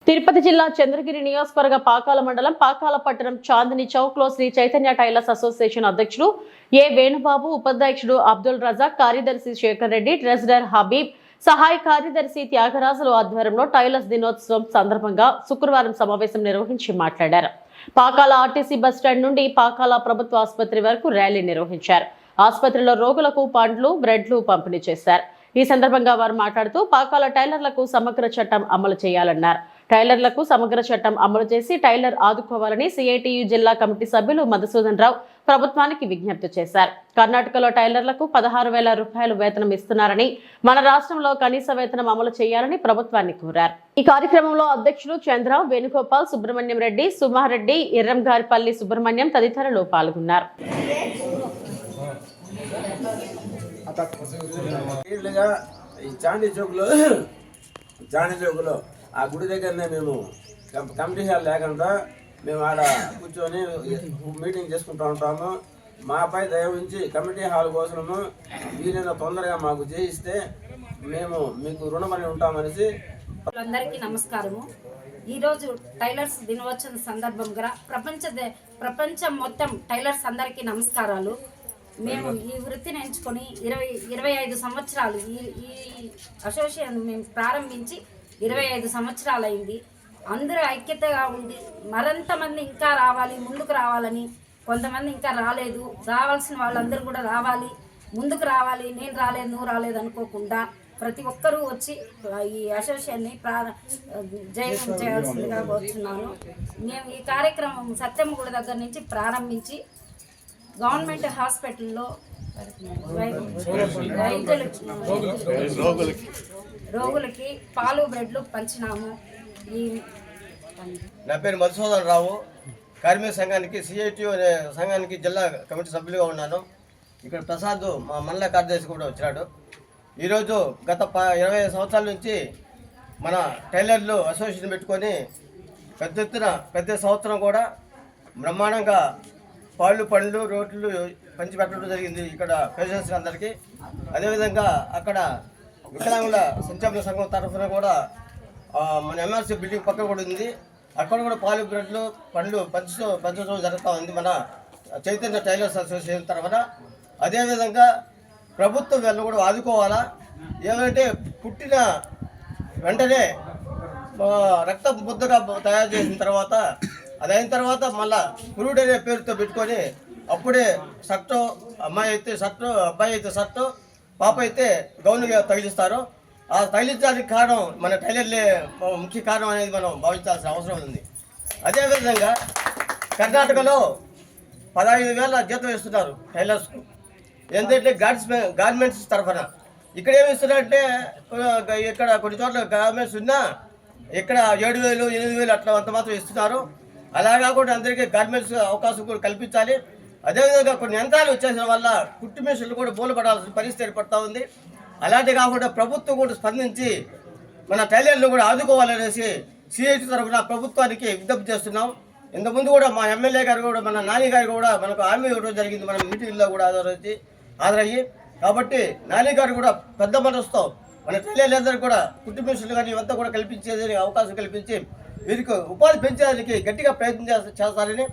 తిరుపతి జిల్లా చంద్రగిరి నియోజకవర్గ పాకాల మండలం పాకాల పట్టణం చాందిని చౌక్ లో శ్రీ చైతన్య టైలర్స్ అసోసియేషన్ అధ్యక్షుడు ఏ వేణుబాబు, ఉపాధ్యక్షుడు అబ్దుల్ రజాక్, కార్యదర్శి శేఖర్ రెడ్డి, ట్రెజరర్ హబీబ్, సహాయ కార్యదర్శి త్యాగరాజుల ఆధ్వర్యంలో టైలర్స్ దినోత్సవం సందర్భంగా శుక్రవారం సమావేశం నిర్వహించి మాట్లాడారు. పాకాల ఆర్టీసీ బస్టాండ్ నుండి పాకాల ప్రభుత్వ ఆసుపత్రి వరకు ర్యాలీ నిర్వహించారు. ఆసుపత్రిలో రోగులకు పండ్లు, బ్రెడ్లు పంపిణీ చేశారు. ఈ సందర్భంగా వారు మాట్లాడుతూ పాకాల టైలర్లకు సమగ్ర చట్టం అమలు చేయాలన్నారు. టైలర్లకు సమగ్ర చట్టం అమలు చేసి టైలర్ ఆదుకోవాలని సిఐటియు జిల్లా కమిటీ సభ్యులు మధుసూదన్ రావు ప్రభుత్వానికి విజ్ఞప్తి చేశారు. కర్ణాటకలో టైలర్లకు 16,000 రూపాయలు వేతనం ఇస్తున్నారని, మన రాష్ట్రంలో కనీస వేతనం అమలు చేయాలని ప్రభుత్వాన్ని కోరారు. ఈ కార్యక్రమంలో అధ్యక్షులు చంద్ర, వేణుగోపాల్, సుబ్రహ్మణ్యం రెడ్డి, సుమారెడ్డి, ఇర్రంగారిపల్లి సుబ్రహ్మణ్యం తదితరులు పాల్గొన్నారు. ఆ గుడి దగ్గరనే మేము కమిటీ హాల్ లేకుండా మేము ఆడ కూర్చొని మీటింగ్ చేసుకుంటూ ఉంటాము. మాపై దయ ఉంచి కమిటీ హాల్ కోసము వీలైన తొందరగా మాకు చేయిస్తే మేము మీకు రుణమని ఉంటామనేసి. అందరికీ నమస్కారము. ఈరోజు టైలర్స్ దినోత్సవం సందర్భంగా ప్రపంచం మొత్తం టైలర్స్ అందరికీ నమస్కారాలు. మేము ఈ వృత్తిని ఎంచుకొని 25 సంవత్సరాలు ఈ అసోసియేషన్ మేము ప్రారంభించి 25 సంవత్సరాలు అయింది. అందరూ ఐక్యతగా ఉండి మరింతమంది ఇంకా రావాలి, ముందుకు రావాలని. కొంతమంది ఇంకా రాలేదు, రావాల్సిన వాళ్ళందరూ కూడా రావాలి, ముందుకు రావాలి. నేను రాలేదు, నువ్వు రాలేదు అనుకోకుండా ప్రతి ఒక్కరూ వచ్చి ఈ అసోసియేషన్ని జయనం చేయాల్సిందిగా కోరుతున్నాను. మేము ఈ కార్యక్రమం సత్యమ్మగుడి దగ్గర నుంచి ప్రారంభించి గవర్నమెంట్ హాస్పిటల్లో రోగులకి పాలు, బ్రెడ్లు పంచినాము. నా పేరు మధుసూదన్ రావు, కార్మిక సంఘానికి సిఐటియు అనే సంఘానికి జిల్లా కమిటీ సభ్యులుగా ఉన్నాను. ఇక్కడ ప్రసాద్ మా మండల కార్యదర్శి కూడా వచ్చినాడు. ఈరోజు గత 25 సంవత్సరాల నుంచి మన టైలర్లు అసోసియేషన్ పెట్టుకొని పెద్ద ఎత్తున ప్రతి సంవత్సరం కూడా బ్రహ్మాండంగా పాళ్ళు, పండ్లు, రోడ్లు పంచిపెట్టడం జరిగింది ఇక్కడ పేషెంట్స్ అందరికీ. అదేవిధంగా అక్కడ వికలాంగుల సంక్షేమ సంఘం తరఫున కూడా మన ఎంఆర్సీ బిల్డింగ్ పక్కన కూడా ఉంది. అక్కడ కూడా పాలు, బ్రెడ్లు, పండ్లు పంచడం జరుగుతూ ఉంది మన చైతన్య టైలర్స్ అసోసియేషన్ తరఫున. అదేవిధంగా ప్రభుత్వం వీళ్ళని కూడా ఆదుకోవాలా. ఏమంటే పుట్టిన వెంటనే రక్త ముద్దగా తయారు చేసిన తర్వాత అది అయిన తర్వాత మళ్ళా పురుడు అనే పేరుతో పెట్టుకొని అప్పుడే షర్టు, అమ్మాయి అయితే షర్టు, అబ్బాయి అయితే షర్టు, పాప అయితే గౌన్గా తగిలిస్తారు. ఆ తగిలించడానికి కారణం మన టైలర్లే ముఖ్య కారణం అనేది మనం భావించాల్సిన అవసరం ఉంది. అదేవిధంగా కర్ణాటకలో 15,000 జీతం ఇస్తున్నారు టైలర్స్కు, ఏంటంటే గార్మెంట్స్ తరఫున. ఇక్కడ ఏమి ఇస్తున్నారంటే ఇక్కడ కొన్ని చోట్ల గార్మెంట్స్ ఉన్నా ఇక్కడ 7,000, 8,000 అట్లా అంత మాత్రం ఇస్తున్నారు. అలా కాకుండా అందరికీ గార్మెంట్స్ అవకాశం కూడా కల్పించాలి. అదేవిధంగా కొన్ని యంత్రాలు వచ్చేసిన వల్ల కుట్టు మిషన్లు కూడా మూలపడాల్సిన పరిస్థితి ఏర్పడుతూ ఉంది. అలాంటి కాకుండా ప్రభుత్వం కూడా స్పందించి మన టైలర్లు కూడా ఆదుకోవాలనేసి సిఐటి తరఫున ప్రభుత్వానికి విజ్ఞప్తి చేస్తున్నాం. ఇంతకుముందు కూడా మా ఎమ్మెల్యే గారు కూడా, మన నాని గారు కూడా మనకు హామీ ఇవ్వడం జరిగింది, మన మీటింగ్లో కూడా హాజరయ్యి. కాబట్టి నాని గారు కూడా పెద్ద మనసుతో మన టైలర్లందరూ కూడా కుట్టు మిషన్లు కానీ ఇవంతా కూడా కల్పించేది అవకాశం కల్పించి వీరికి ఉపాధి పెంచేదానికి గట్టిగా ప్రయత్నం చేస్తారని